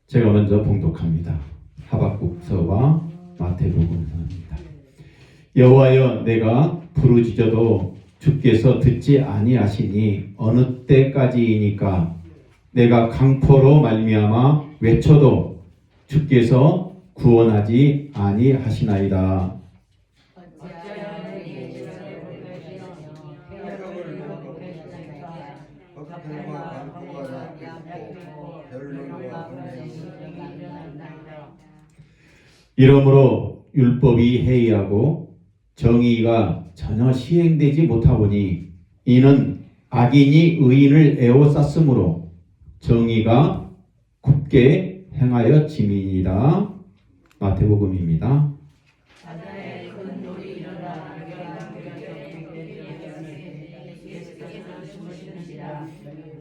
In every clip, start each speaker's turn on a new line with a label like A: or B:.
A: 제가 먼저 봉독합니다. 하박국서와 마태복음서입니다. 여호와여, 내가 부르짖어도 주께서 듣지 아니하시니 어느 때까지이니까? 내가 강포로 말미암아 외쳐도 주께서 구원하지 아니하시나이다. 이러므로 율법이 해이하고 정의가 전혀 시행되지 못하오니 이는 악인이 의인을 에워쌌으므로 정의가 굳게 행하여 짐이니이다. 마태복음입니다.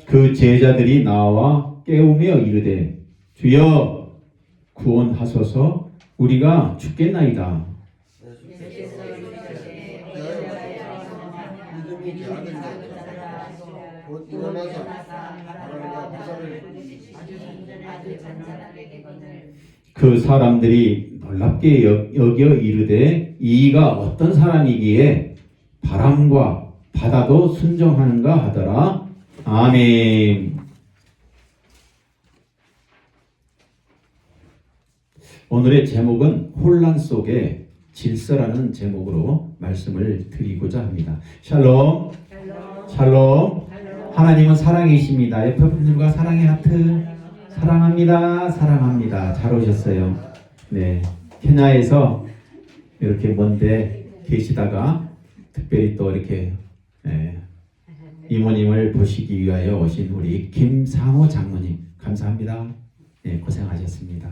A: 그 제자들이 나와 깨우며 이르되 주여 구원하소서, 우리가 죽겠나이다. 그 사람들이 놀랍게 여겨 이르되 이가 어떤 사람이기에 바람과 바다도 순종하는가 하더라. 아멘. 오늘의 제목은 혼란 속의 질서라는 제목으로 말씀을 드리고자 합니다. 샬롬. 샬롬. 하나님은 사랑이십니다. 옆에 분들과 사랑의 하트. 사랑합니다. 사랑합니다. 잘 오셨어요. 네, 케냐에서 이렇게 먼데 계시다가 특별히 또 이렇게 이모님을 보시기 위하여 오신 우리 김상호 장로님 감사합니다. 네, 고생하셨습니다.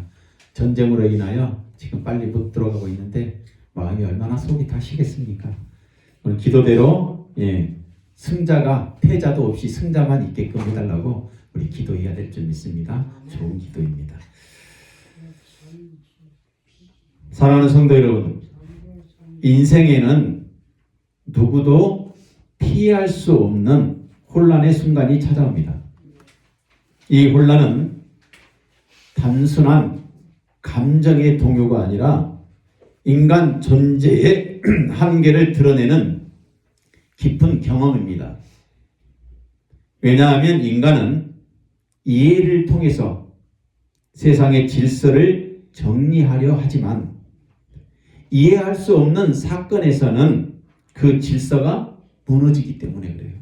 A: 전쟁으로 인하여 지금 빨리 못 들어가고 있는데 마음이 얼마나 속이 타시겠습니까? 오늘 기도대로 승자가 패자도 없이 승자만 있게끔 해달라고 우리 기도해야 될 줄 믿습니다. 좋은 기도입니다. 사랑하는 성도 여러분, 인생에는 누구도 피할 수 없는 혼란의 순간이 찾아옵니다. 이 혼란은 단순한 감정의 동요가 아니라 인간 존재의 한계를 드러내는 깊은 경험입니다. 왜냐하면 인간은 이해를 통해서 세상의 질서를 정리하려 하지만 이해할 수 없는 사건에서는 그 질서가 무너지기 때문에 그래요.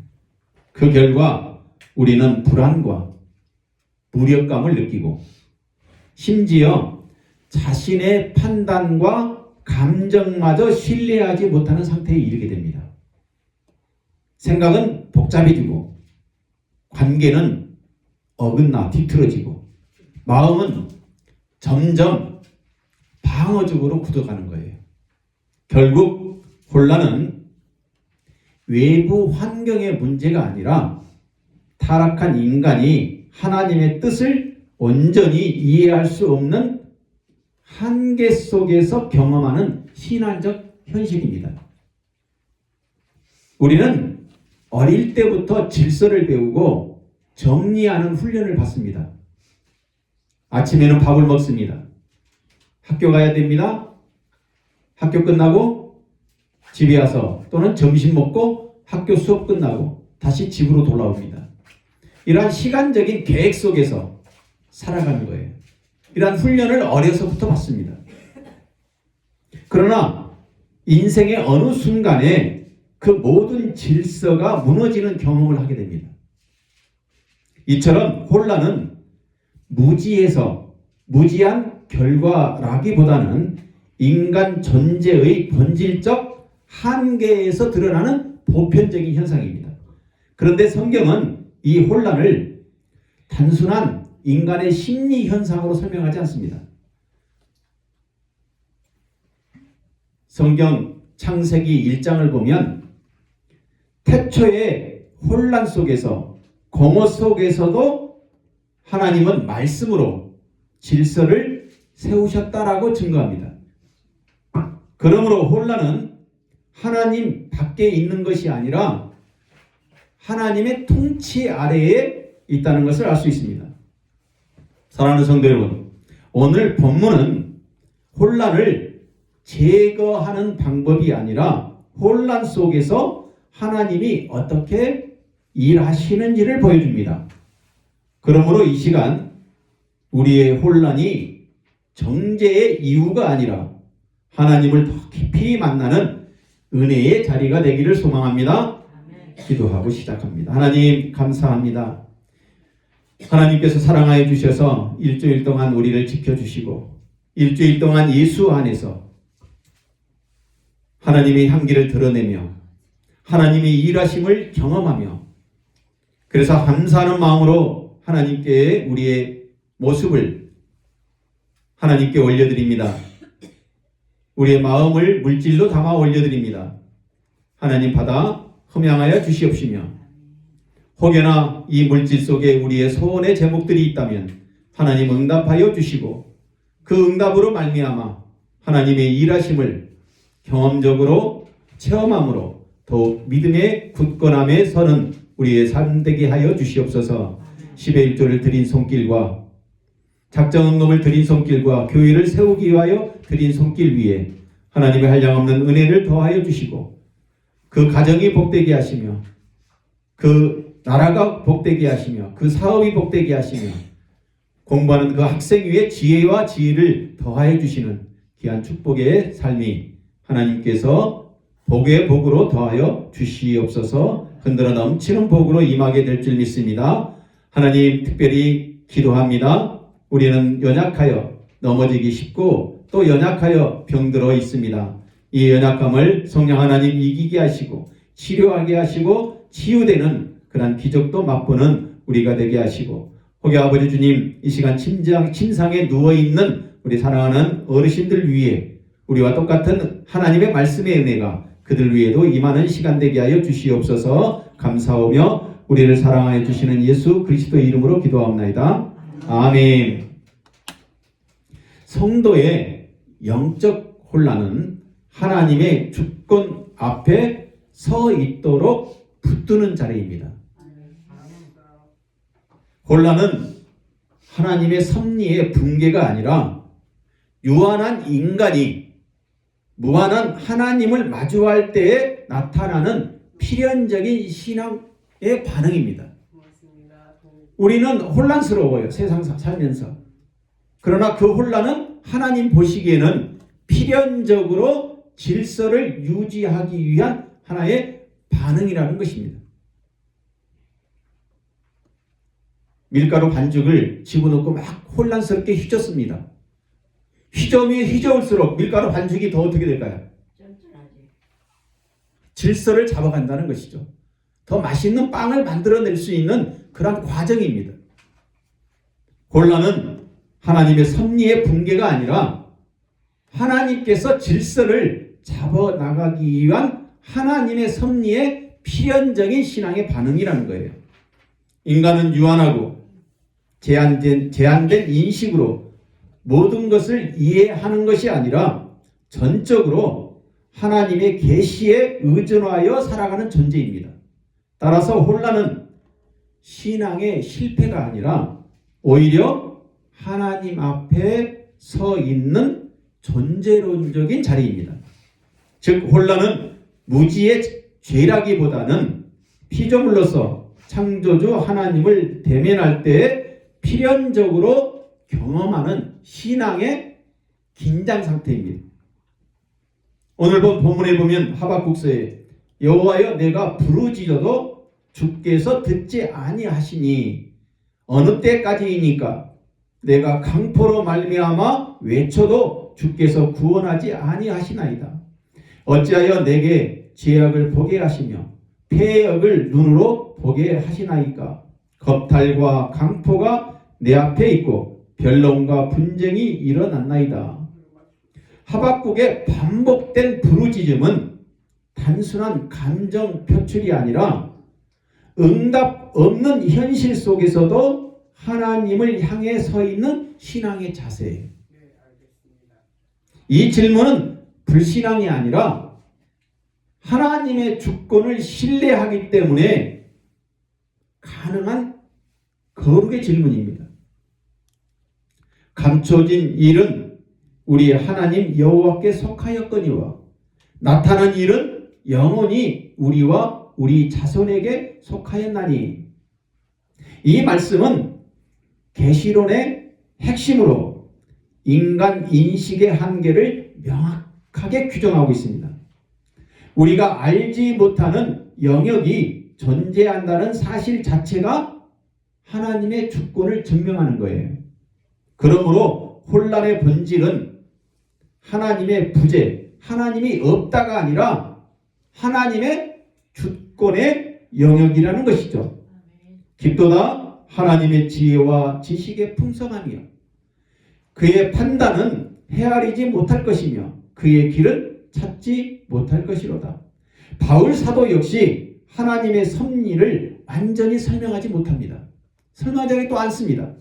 A: 그 결과 우리는 불안과 무력감을 느끼고 심지어 자신의 판단과 감정마저 신뢰하지 못하는 상태에 이르게 됩니다. 생각은 복잡해지고 관계는 어긋나 뒤틀어지고 마음은 점점 방어적으로 굳어가는 거예요. 결국 혼란은 외부 환경의 문제가 아니라 타락한 인간이 하나님의 뜻을 온전히 이해할 수 없는 한계 속에서 경험하는 신앙적 현실입니다. 우리는 어릴 때부터 질서를 배우고 정리하는 훈련을 받습니다. 아침에는 밥을 먹습니다. 학교 가야 됩니다. 학교 끝나고 집에 와서 또는 점심 먹고 학교 수업 끝나고 다시 집으로 돌아옵니다. 이러한 시간적인 계획 속에서 살아가는 거예요. 이러한 훈련을 어려서부터 받습니다. 그러나 인생의 어느 순간에 그 모든 질서가 무너지는 경험을 하게 됩니다. 이처럼 혼란은 무지한 결과라기보다는 인간 존재의 본질적 한계에서 드러나는 보편적인 현상입니다. 그런데 성경은 이 혼란을 단순한 인간의 심리 현상으로 설명하지 않습니다. 성경 창세기 1장을 보면 태초의 혼란 속에서 공허 속에서도 하나님은 말씀으로 질서를 세우셨다라고 증거합니다. 그러므로 혼란은 하나님 밖에 있는 것이 아니라 하나님의 통치 아래에 있다는 것을 알 수 있습니다. 사랑하는 성도 여러분, 오늘 본문은 혼란을 제거하는 방법이 아니라 혼란 속에서 하나님이 어떻게 일하시는지를 보여줍니다. 그러므로 이 시간 우리의 혼란이 정죄의 이유가 아니라 하나님을 더 깊이 만나는 은혜의 자리가 되기를 소망합니다. 기도하고 시작합니다. 하나님 감사합니다. 하나님께서 사랑하여 주셔서 일주일 동안 우리를 지켜주시고 일주일 동안 예수 안에서 하나님의 향기를 드러내며 하나님의 일하심을 경험하며 그래서 감사하는 마음으로 하나님께 우리의 모습을 하나님께 올려드립니다. 우리의 마음을 물질로 담아 올려드립니다. 하나님 받아 흠양하여 주시옵시며 혹여나 이 물질 속에 우리의 소원의 제목들이 있다면 하나님 응답하여 주시고 그 응답으로 말미암아 하나님의 일하심을 경험적으로 체험함으로 더욱 믿음의 굳건함에 서는 우리의 삶 되게 하여 주시옵소서. 10의 1조를 드린 손길과 작정응답을 드린 손길과 교회를 세우기 위하여 드린 손길 위에 하나님의 한량없는 은혜를 더하여 주시고 그 가정이 복되게 하시며 그 나라가 복되게 하시며 그 사업이 복되게 하시며 공부하는 그 학생 위에 지혜와 지혜를 더하여 주시는 귀한 축복의 삶이 하나님께서 복의 복으로 더하여 주시옵소서. 흔들어 넘치는 복으로 임하게 될 줄 믿습니다. 하나님 특별히 기도합니다. 우리는 연약하여 넘어지기 쉽고 또 연약하여 병들어 있습니다. 이 연약함을 성령 하나님 이기게 하시고 치료하게 하시고 치유되는 그런 기적도 맛보는 우리가 되게 하시고 혹여 아버지 주님 이 시간 침상에 누워있는 우리 사랑하는 어르신들 위해 우리와 똑같은 하나님의 말씀의 은혜가 그들 위에도 임하는 시간 되게 하여 주시옵소서. 감사하며 우리를 사랑하여 주시는 예수 그리스도의 이름으로 기도합나이다. 아멘. 성도의 영적 혼란은 하나님의 주권 앞에 서 있도록 붙드는 자리입니다. 혼란은 하나님의 섭리의 붕괴가 아니라 유한한 인간이 무한한 하나님을 마주할 때에 나타나는 필연적인 신앙의 반응입니다. 우리는 혼란스러워요. 세상 살면서. 그러나 그 혼란은 하나님 보시기에는 필연적으로 질서를 유지하기 위한 하나의 반응이라는 것입니다. 밀가루 반죽을 집어넣고 막 혼란스럽게 휘젓습니다. 휘저을수록 밀가루 반죽이 더 어떻게 될까요? 질서를 잡아간다는 것이죠. 더 맛있는 빵을 만들어낼 수 있는 그런 과정입니다. 혼란은 하나님의 섭리의 붕괴가 아니라 하나님께서 질서를 잡아나가기 위한 하나님의 섭리의 필연적인 신앙의 반응이라는 거예요. 인간은 유한하고 제한된 인식으로 모든 것을 이해하는 것이 아니라 전적으로 하나님의 계시에 의존하여 살아가는 존재입니다. 따라서 혼란은 신앙의 실패가 아니라 오히려 하나님 앞에 서 있는 존재론적인 자리입니다. 즉 혼란은 무지의 죄라기보다는 피조물로서 창조주 하나님을 대면할 때 필연적으로 경험하는 신앙의 긴장 상태입니다. 오늘 본문에 보면 하박국서에 여호와여 내가 부르짖어도 주께서 듣지 아니하시니 어느 때까지이니까 내가 강포로 말미암아 외쳐도 주께서 구원하지 아니하시나이다. 어찌하여 내게 죄악을 보게 하시며 패역을 눈으로 보게 하시나이까. 겁탈과 강포가 내 앞에 있고 변론과 분쟁이 일어났나이다. 하박국의 반복된 부르짖음은 단순한 감정 표출이 아니라 응답 없는 현실 속에서도 하나님을 향해 서 있는 신앙의 자세예요. 이 질문은 불신앙이 아니라 하나님의 주권을 신뢰하기 때문에 가능한 거룩의 질문입니다. 감춰진 일은 우리 하나님 여호와께 속하였거니와 나타난 일은 영원히 우리와 우리 자손에게 속하였나니. 이 말씀은 계시론의 핵심으로 인간 인식의 한계를 명확하게 규정하고 있습니다. 우리가 알지 못하는 영역이 존재한다는 사실 자체가 하나님의 주권을 증명하는 거예요. 그러므로 혼란의 본질은 하나님의 부재, 하나님이 없다가 아니라 하나님의 주권의 영역이라는 것이죠. 깊도다 하나님의 지혜와 지식의 풍성함이요 그의 판단은 헤아리지 못할 것이며 그의 길은 찾지 못할 것이로다. 바울 사도 역시 하나님의 섭리를 완전히 설명하지 못합니다. 설명하지 않습니다.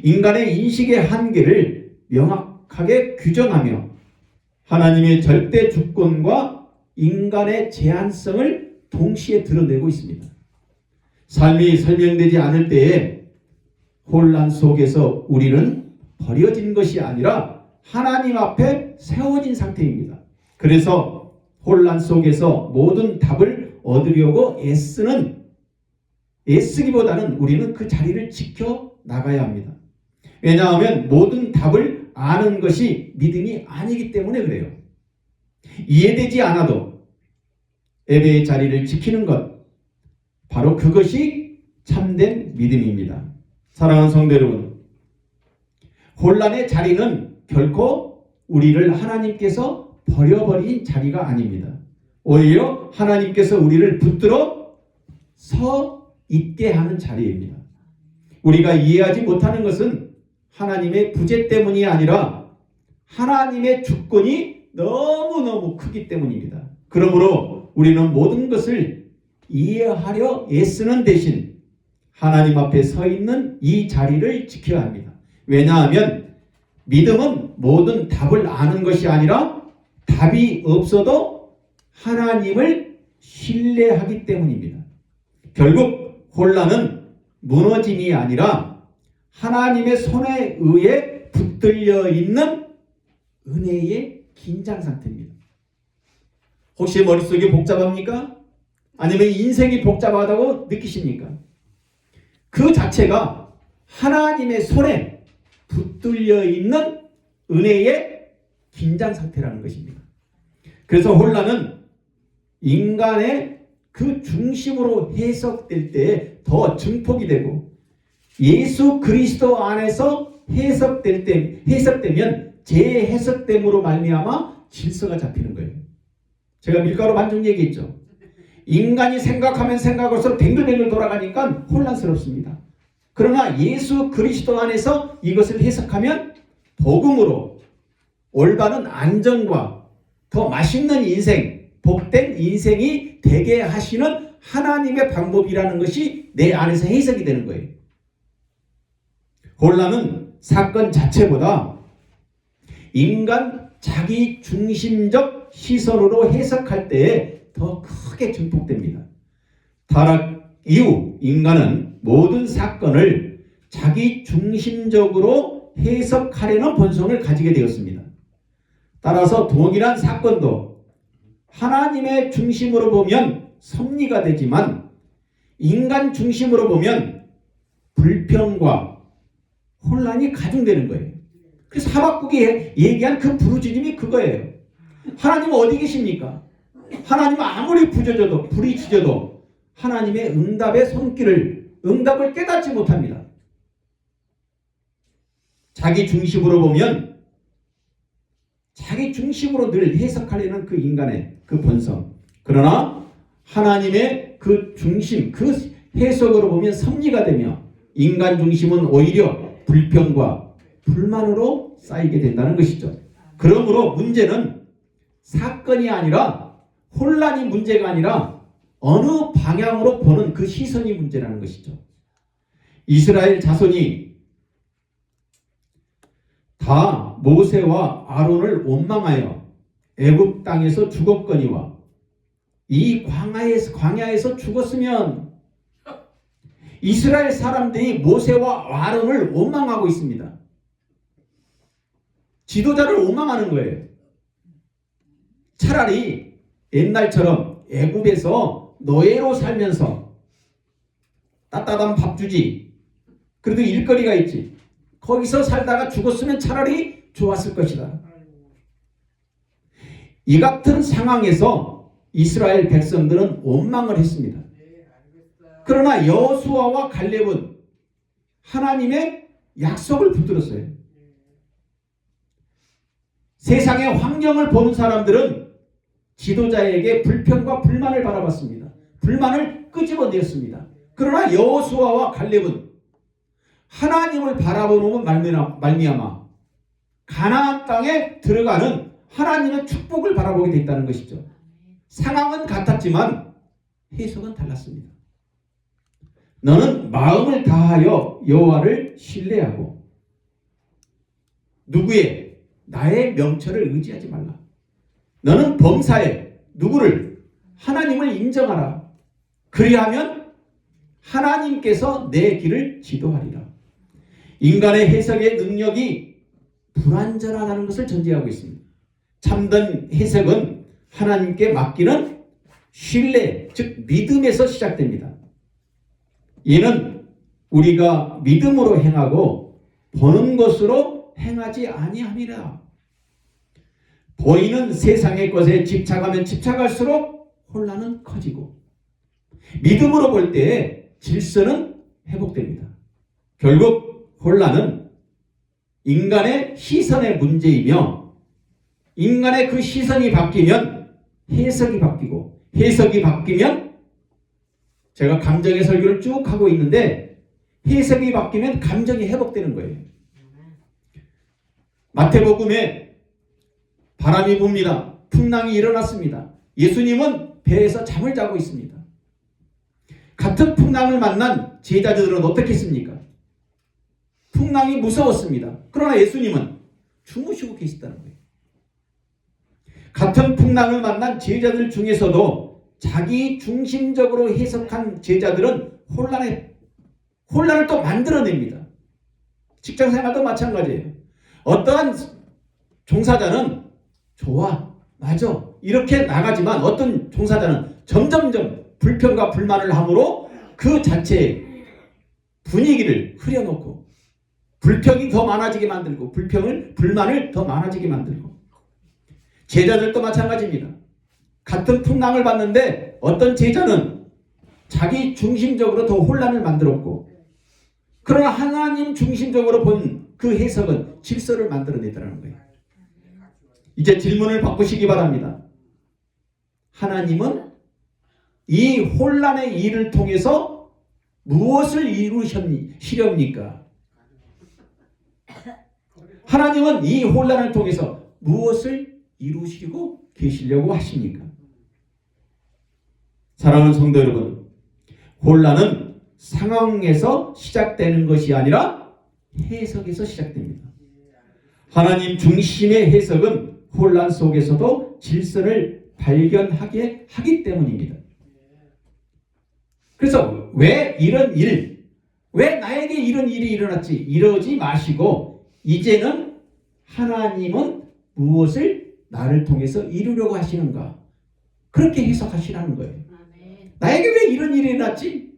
A: 인간의 인식의 한계를 명확하게 규정하며 하나님의 절대 주권과 인간의 제한성을 동시에 드러내고 있습니다. 삶이 설명되지 않을 때에 혼란 속에서 우리는 버려진 것이 아니라 하나님 앞에 세워진 상태입니다. 그래서 혼란 속에서 모든 답을 얻으려고 애쓰기보다는 우리는 그 자리를 지켜 나가야 합니다. 왜냐하면 모든 답을 아는 것이 믿음이 아니기 때문에 그래요. 이해되지 않아도 예배의 자리를 지키는 것, 바로 그것이 참된 믿음입니다. 사랑하는 성도 여러분, 혼란의 자리는 결코 우리를 하나님께서 버려버린 자리가 아닙니다. 오히려 하나님께서 우리를 붙들어 서 있게 하는 자리입니다. 우리가 이해하지 못하는 것은 하나님의 부재 때문이 아니라 하나님의 주권이 너무너무 크기 때문입니다. 그러므로 우리는 모든 것을 이해하려 애쓰는 대신 하나님 앞에 서 있는 이 자리를 지켜야 합니다. 왜냐하면 믿음은 모든 답을 아는 것이 아니라 답이 없어도 하나님을 신뢰하기 때문입니다. 결국 혼란은 무너짐이 아니라 하나님의 손에 의해 붙들려 있는 은혜의 긴장 상태입니다. 혹시 머릿속이 복잡합니까? 아니면 인생이 복잡하다고 느끼십니까? 그 자체가 하나님의 손에 붙들려 있는 은혜의 긴장 상태라는 것입니다. 그래서 혼란은 인간의 그 중심으로 해석될 때 더 증폭이 되고 예수 그리스도 안에서 해석되면 재해석됨으로 말미암아 질서가 잡히는 거예요. 제가 밀가루 반죽 얘기했죠. 인간이 생각하면 생각할수록 뱅글뱅글 돌아가니까 혼란스럽습니다. 그러나 예수 그리스도 안에서 이것을 해석하면 복음으로 올바른 안정과 더 맛있는 인생, 복된 인생이 되게 하시는 하나님의 방법이라는 것이 내 안에서 해석이 되는 거예요. 혼란은 사건 자체보다 인간 자기 중심적 시선으로 해석할 때에 더 크게 증폭됩니다. 타락 이후 인간은 모든 사건을 자기 중심적으로 해석하려는 본성을 가지게 되었습니다. 따라서 동일한 사건도 하나님의 중심으로 보면 섭리가 되지만 인간 중심으로 보면 불평과 혼란이 가중되는 거예요. 그래서 하박국이 얘기한 그 부르짖음이 그거예요. 하나님은 어디 계십니까? 하나님은 아무리 부르짖어도 하나님의 응답을 깨닫지 못합니다. 자기 중심으로 보면 자기 중심으로 늘 해석하려는 그 인간의 그 본성. 그러나 하나님의 그 중심, 그 해석으로 보면 섭리가 되며 인간 중심은 오히려 불평과 불만으로 쌓이게 된다는 것이죠. 그러므로 문제는 사건이 아니라 혼란이 문제가 아니라 어느 방향으로 보는 그 시선이 문제라는 것이죠. 이스라엘 자손이 다 모세와 아론을 원망하여 애굽 땅에서 죽었거니와 이 광야에서 죽었으면 이스라엘 사람들이 모세와 아론을 원망하고 있습니다. 지도자를 원망하는 거예요. 차라리 옛날처럼 애굽에서 노예로 살면서 따뜻한 밥 주지. 그래도 일거리가 있지. 거기서 살다가 죽었으면 차라리 좋았을 것이다. 이 같은 상황에서 이스라엘 백성들은 원망을 했습니다. 그러나 여호수아와 갈렙은 하나님의 약속을 붙들었어요. 세상의 환경을 보는 사람들은 지도자에게 불평과 불만을 바라봤습니다. 불만을 끄집어냈습니다. 그러나 여호수아와 갈렙은 하나님을 바라보는 말미암아 가나안 땅에 들어가는 하나님의 축복을 바라보게 됐다는 것이죠. 상황은 같았지만 해석은 달랐습니다. 너는 마음을 다하여 여호와를 신뢰하고 누구의 나의 명철을 의지하지 말라. 너는 범사에 누구를 하나님을 인정하라. 그리하면 하나님께서 내 길을 지도하리라. 인간의 해석의 능력이 불완전하다는 것을 전제하고 있습니다. 참된 해석은 하나님께 맡기는 신뢰, 즉 믿음에서 시작됩니다. 이는 우리가 믿음으로 행하고 보는 것으로 행하지 아니함이라. 보이는 세상의 것에 집착하면 집착할수록 혼란은 커지고 믿음으로 볼 때 질서는 회복됩니다. 결국 혼란은 인간의 시선의 문제이며 인간의 그 시선이 바뀌면 해석이 바뀌고 해석이 바뀌면 제가 감정의 설교를 쭉 하고 있는데 해석이 바뀌면 감정이 회복되는 거예요. 마태복음에 바람이 붑니다. 풍랑이 일어났습니다. 예수님은 배에서 잠을 자고 있습니다. 같은 풍랑을 만난 제자들은 어떻게 했습니까? 풍랑이 무서웠습니다. 그러나 예수님은 주무시고 계시다는 거예요. 같은 풍랑을 만난 제자들 중에서도 자기 중심적으로 해석한 제자들은 혼란을 또 만들어냅니다. 직장생활도 마찬가지예요. 어떠한 종사자는 좋아, 맞아 이렇게 나가지만 어떤 종사자는 점점점 불평과 불만을 함으로 그 자체의 분위기를 흐려놓고 불평이 더 많아지게 만들고 불만을 더 많아지게 만들고 제자들도 마찬가지입니다. 같은 풍랑을 봤는데 어떤 제자는 자기 중심적으로 더 혼란을 만들었고 그러나 하나님 중심적으로 본 그 해석은 질서를 만들어내더라는 거예요. 이제 질문을 바꾸시기 바랍니다. 하나님은 이 혼란의 일을 통해서 무엇을 이루시렵니까? 하나님은 이 혼란을 통해서 무엇을 이루시고 계시려고 하십니까? 사랑하는 성도 여러분, 혼란은 상황에서 시작되는 것이 아니라 해석에서 시작됩니다. 하나님 중심의 해석은 혼란 속에서도 질서를 발견하게 하기 때문입니다. 그래서 왜 이런 일, 왜 나에게 이런 일이 일어났지? 이러지 마시고 이제는 하나님은 무엇을 나를 통해서 이루려고 하시는가? 그렇게 해석하시라는 거예요. 나에게 왜 이런 일이 일어났지?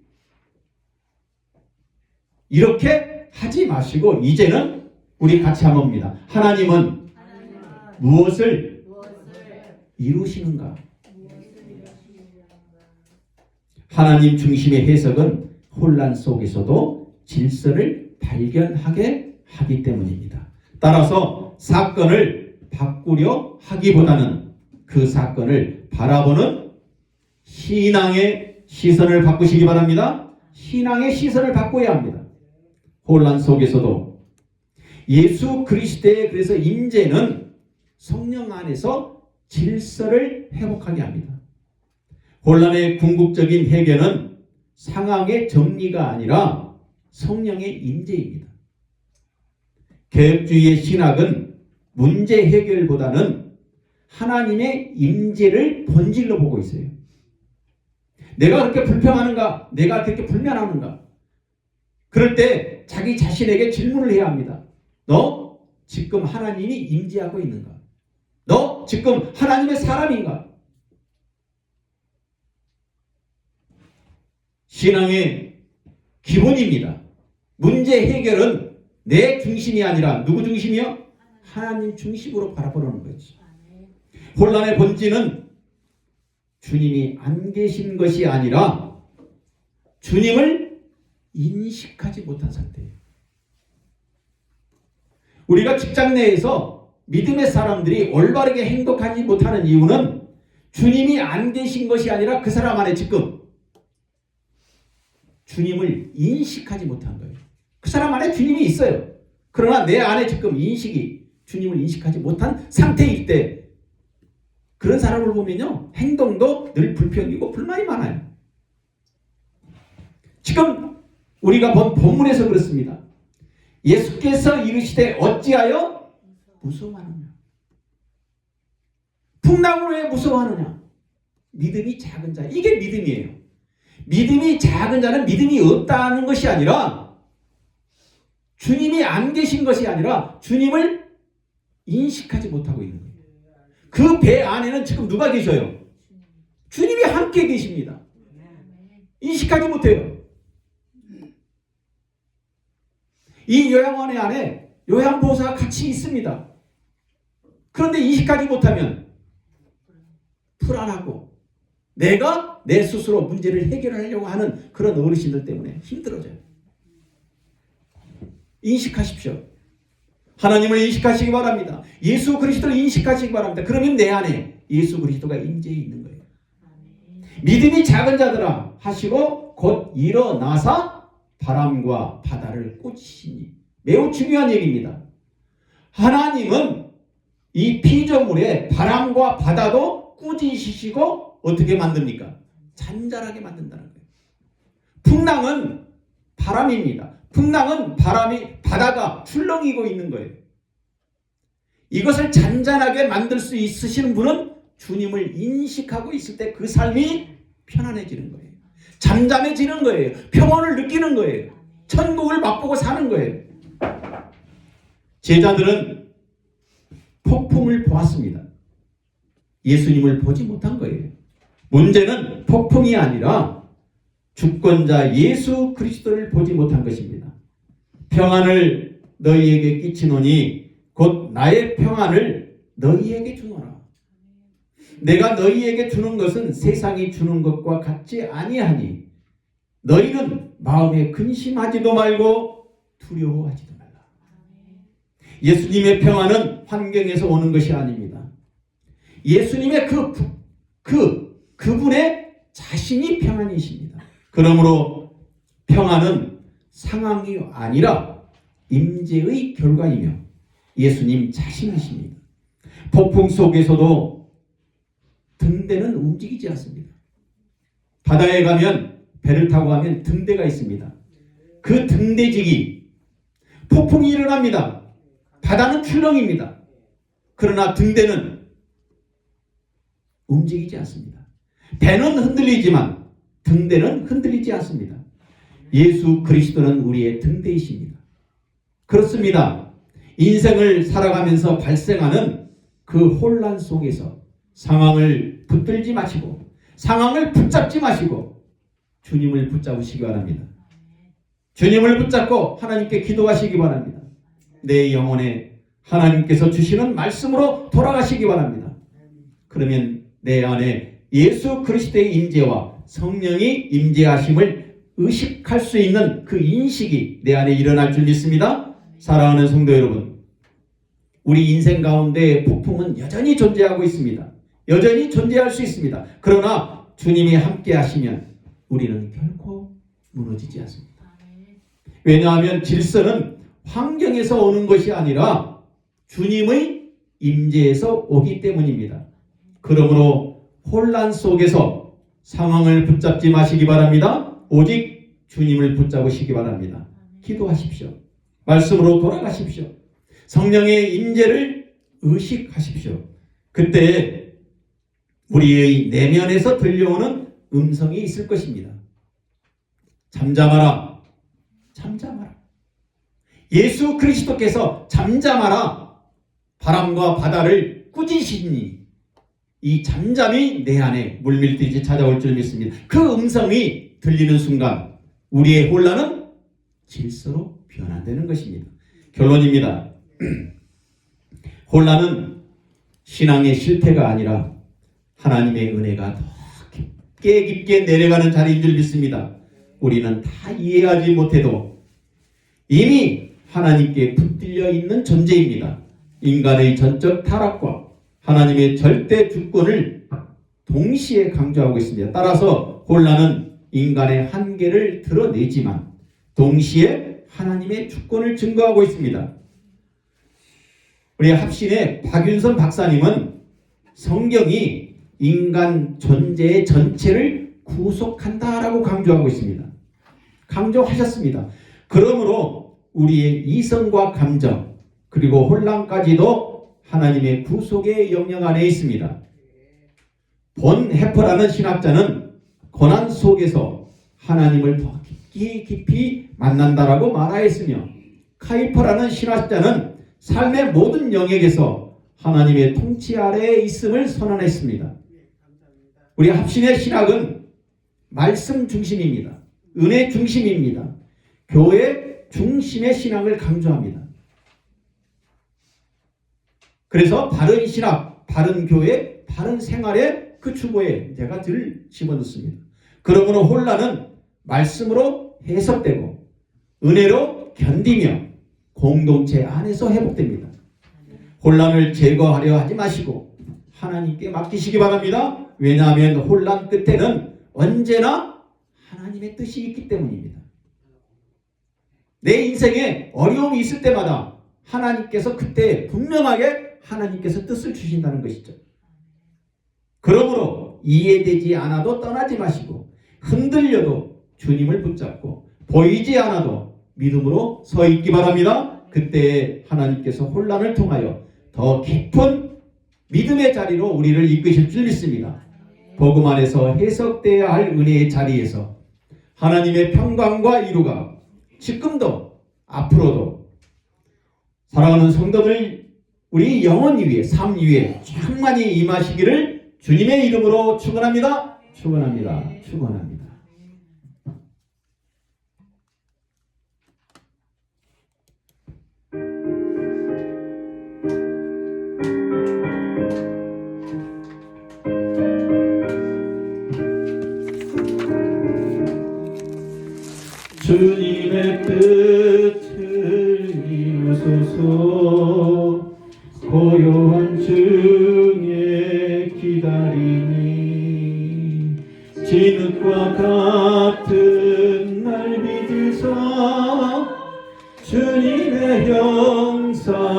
A: 이렇게 하지 마시고 이제는 우리 같이 한번 봅니다. 하나님은 무엇을 이루시는가? 하나님 중심의 해석은 혼란 속에서도 질서를 발견하게 하기 때문입니다. 따라서 사건을 바꾸려 하기보다는 그 사건을 바라보는 신앙의 시선을 바꾸시기 바랍니다. 신앙의 시선을 바꿔야 합니다. 혼란 속에서도 예수 그리스도의 그래서 임재는 성령 안에서 질서를 회복하게 합니다. 혼란의 궁극적인 해결은 상황의 정리가 아니라 성령의 임재입니다. 개혁주의의 신학은 문제 해결보다는 하나님의 임재를 본질로 보고 있어요. 내가 그렇게 불평하는가? 내가 그렇게 불만하는가? 그럴 때 자기 자신에게 질문을 해야 합니다. 너 지금 하나님이 임재하고 있는가? 너 지금 하나님의 사람인가? 신앙의 기본입니다. 문제 해결은 내 중심이 아니라 누구 중심이요? 하나님 중심으로 바라보는 거지. 혼란의 본질은 주님이 안 계신 것이 아니라 주님을 인식하지 못한 상태예요. 우리가 직장 내에서 믿음의 사람들이 올바르게 행동하지 못하는 이유는 주님이 안 계신 것이 아니라 그 사람 안에 지금 주님을 인식하지 못한 거예요. 그 사람 안에 주님이 있어요. 그러나 내 안에 지금 주님을 인식하지 못한 상태일 때 그런 사람을 보면요, 행동도 늘 불평이고 불만이 많아요. 지금 우리가 본 본문에서 그렇습니다. 예수께서 이르시되 어찌하여 무서워하느냐? 풍랑으로 왜 무서워하느냐? 믿음이 작은 자. 이게 믿음이에요. 믿음이 작은 자는 믿음이 없다는 것이 아니라 주님이 안 계신 것이 아니라 주님을 인식하지 못하고 있는 거예요. 그 배 안에는 지금 누가 계셔요? 주님이 함께 계십니다. 인식하지 못해요. 이 요양원의 안에 요양보호사가 같이 있습니다. 그런데 인식하지 못하면 불안하고 내가 내 스스로 문제를 해결하려고 하는 그런 어르신들 때문에 힘들어져요. 인식하십시오. 하나님을 인식하시기 바랍니다. 예수 그리스도를 인식하시기 바랍니다. 그러면 내 안에 예수 그리스도가 임재해 있는 거예요. 믿음이 작은 자들아 하시고 곧 일어나사 바람과 바다를 꾸짖으시니. 매우 중요한 얘기입니다. 하나님은 이 피조물에 바람과 바다도 꾸짖으시고 어떻게 만듭니까? 잔잔하게 만든다는 거예요. 풍랑은 바람입니다. 풍랑은 바다가 출렁이고 있는 거예요. 이것을 잔잔하게 만들 수 있으시는 분은 주님을 인식하고 있을 때 그 삶이 편안해지는 거예요. 잠잠해지는 거예요. 평온을 느끼는 거예요. 천국을 맛보고 사는 거예요. 제자들은 폭풍을 보았습니다. 예수님을 보지 못한 거예요. 문제는 폭풍이 아니라 주권자 예수 그리스도를 보지 못한 것입니다. 평안을 너희에게 끼치노니 곧 나의 평안을 너희에게 주노라. 내가 너희에게 주는 것은 세상이 주는 것과 같지 아니하니 너희는 마음에 근심하지도 말고 두려워하지도 말라. 예수님의 평안은 환경에서 오는 것이 아닙니다. 예수님의 그분의 자신이 평안이십니다. 그러므로 평안은 상황이 아니라 임재의 결과이며 예수님 자신이십니다. 폭풍 속에서도 등대는 움직이지 않습니다. 바다에 가면 배를 타고 가면 등대가 있습니다. 그 등대직이 폭풍이 일어납니다. 바다는 출렁입니다. 그러나 등대는 움직이지 않습니다. 배는 흔들리지만 등대는 흔들리지 않습니다. 예수 그리스도는 우리의 등대이십니다. 그렇습니다. 인생을 살아가면서 발생하는 그 혼란 속에서 상황을 붙들지 마시고 상황을 붙잡지 마시고 주님을 붙잡으시기 바랍니다. 주님을 붙잡고 하나님께 기도하시기 바랍니다. 내 영혼에 하나님께서 주시는 말씀으로 돌아가시기 바랍니다. 그러면 내 안에 예수 그리스도의 임재와 성령이 임재하심을 의식할 수 있는 그 인식이 내 안에 일어날 줄 믿습니다. 사랑하는 성도 여러분, 우리 인생 가운데 폭풍은 여전히 존재하고 있습니다. 여전히 존재할 수 있습니다. 그러나 주님이 함께 하시면 우리는 결코 무너지지 않습니다. 왜냐하면 질서는 환경에서 오는 것이 아니라 주님의 임재에서 오기 때문입니다. 그러므로 혼란 속에서 상황을 붙잡지 마시기 바랍니다. 오직 주님을 붙잡으시기 바랍니다. 기도하십시오. 말씀으로 돌아가십시오. 성령의 임재를 의식하십시오. 그때 우리의 내면에서 들려오는 음성이 있을 것입니다. 잠잠하라. 잠잠하라. 예수 그리스도께서 잠잠하라 바람과 바다를 꾸짖으시니 이 잠잠이 내 안에 물밀듯이 찾아올 줄 믿습니다. 그 음성이 들리는 순간 우리의 혼란은 질서로 변화되는 것입니다. 결론입니다. 혼란은 신앙의 실패가 아니라 하나님의 은혜가 더 깊게 내려가는 자리인 줄 믿습니다. 우리는 다 이해하지 못해도 이미 하나님께 붙들려 있는 존재입니다. 인간의 전적 타락과 하나님의 절대 주권을 동시에 강조하고 있습니다. 따라서 혼란은 인간의 한계를 드러내지만 동시에 하나님의 주권을 증거하고 있습니다. 우리 합신의 박윤선 박사님은 성경이 인간 존재의 전체를 구속한다라고 강조하고 있습니다. 강조하셨습니다. 그러므로 우리의 이성과 감정 그리고 혼란까지도 하나님의 구속의 영역 안에 있습니다. 본 해퍼라는 신학자는 고난 속에서 하나님을 더 깊이 만난다라고 말하였으며 카이퍼라는 신학자는 삶의 모든 영역에서 하나님의 통치 아래에 있음을 선언했습니다. 우리 합신의 신학은 말씀 중심입니다. 은혜 중심입니다. 교회 중심의 신앙을 강조합니다. 그래서 바른 신학, 바른 교회, 바른 생활의 그 주보에 제가 늘 집어넣습니다. 그러므로 혼란은 말씀으로 해석되고 은혜로 견디며 공동체 안에서 회복됩니다. 혼란을 제거하려 하지 마시고 하나님께 맡기시기 바랍니다. 왜냐하면 혼란 끝에는 언제나 하나님의 뜻이 있기 때문입니다. 내 인생에 어려움이 있을 때마다 하나님께서 그때 분명하게 하나님께서 뜻을 주신다는 것이죠. 그러므로 이해되지 않아도 떠나지 마시고 흔들려도 주님을 붙잡고 보이지 않아도 믿음으로 서 있기 바랍니다. 그때 하나님께서 혼란을 통하여 더 깊은 믿음의 자리로 우리를 이끄실 줄 믿습니다. 복음 안에서 해석되어야 할 은혜의 자리에서 하나님의 평강과 이루가 지금도 앞으로도 사랑하는 성도들 우리 영혼 위에 삶 위에 충만히 임하시기를 주님의 이름으로 축원합니다. 축원합니다. 축원합니다. 주님의 뜻을 이루소서. 고요한 중에 기다리니 진흙과 같은 날 믿으사 주님의 형상